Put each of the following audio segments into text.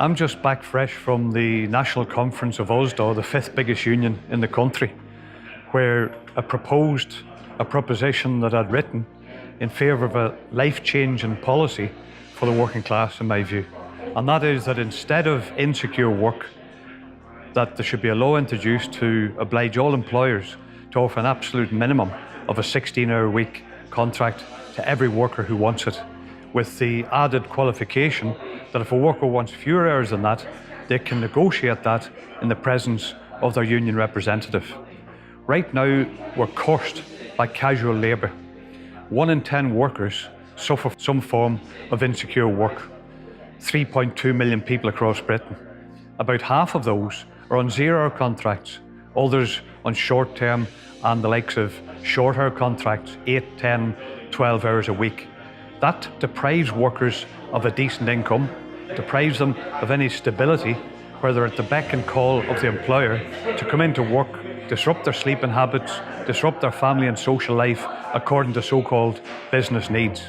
I'm just back fresh from the National Conference of OSDO, the fifth biggest union in the country, where I proposed a proposition that I'd written in favour of a life-changing policy for the working class, in my view. And that is that instead of insecure work, that there should be a law introduced to oblige all employers to offer an absolute minimum of a 16-hour week contract to every worker who wants it, with the added qualification that if a worker wants fewer hours than that, they can negotiate that in the presence of their union representative. Right now, we're cursed by casual labour. 1 in 10 workers suffer some form of insecure work. 3.2 million people across Britain. About half of those are on 0-hour contracts, others on short-term and the likes of short-hour contracts, 8, 10, 12 hours a week. That deprives workers of a decent income, deprives them of any stability, where they're at the beck and call of the employer to come into work, disrupt their sleeping habits, disrupt their family and social life according to so-called business needs.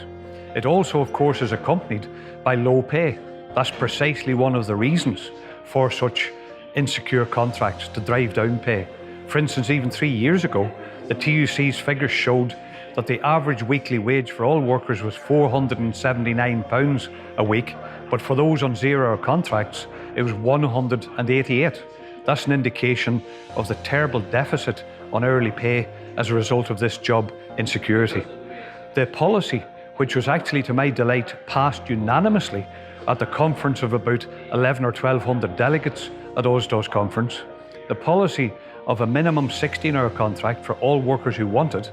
It also, of course, is accompanied by low pay. That's precisely one of the reasons for such insecure contracts, to drive down pay. For instance, even 3 years ago, the TUC's figures showed that the average weekly wage for all workers was £479 a week, but for those on 0-hour contracts, it was 188. That's an indication of the terrible deficit on hourly pay as a result of this job insecurity. The policy, which was actually, to my delight, passed unanimously at the conference of about 11 or 1200 delegates at OSDO's conference, the policy of a minimum 16-hour contract for all workers who want it,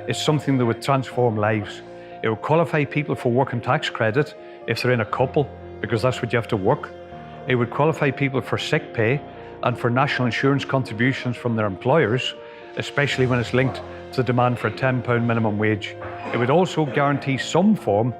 is something that would transform lives. It would qualify people for working tax credit if they're in a couple, because that's what you have to work. It would qualify people for sick pay and for national insurance contributions from their employers, especially when it's linked to the demand for a £10 minimum wage. It would also guarantee some form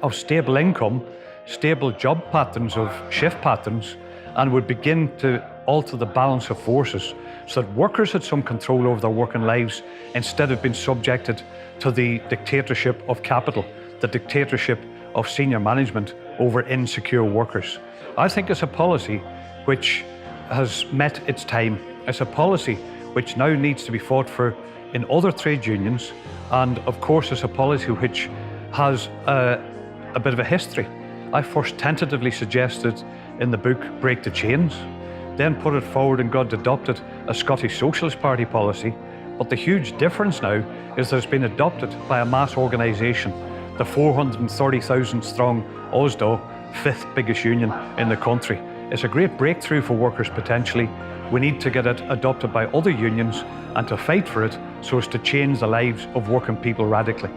of stable income, stable job patterns, of shift patterns, and would begin to alter the balance of forces so that workers had some control over their working lives instead of being subjected to the dictatorship of capital, the dictatorship of senior management over insecure workers. I think it's a policy which has met its time. It's a policy which now needs to be fought for in other trade unions, and of course it's a policy which has a bit of a history. I first tentatively suggested in the book Break the Chains, then put it forward and got adopted as Scottish Socialist Party policy. But the huge difference now is that it's been adopted by a mass organisation, the 430,000 strong OSDO, fifth biggest union in the country. It's a great breakthrough for workers potentially. We need to get it adopted by other unions and to fight for it so as to change the lives of working people radically.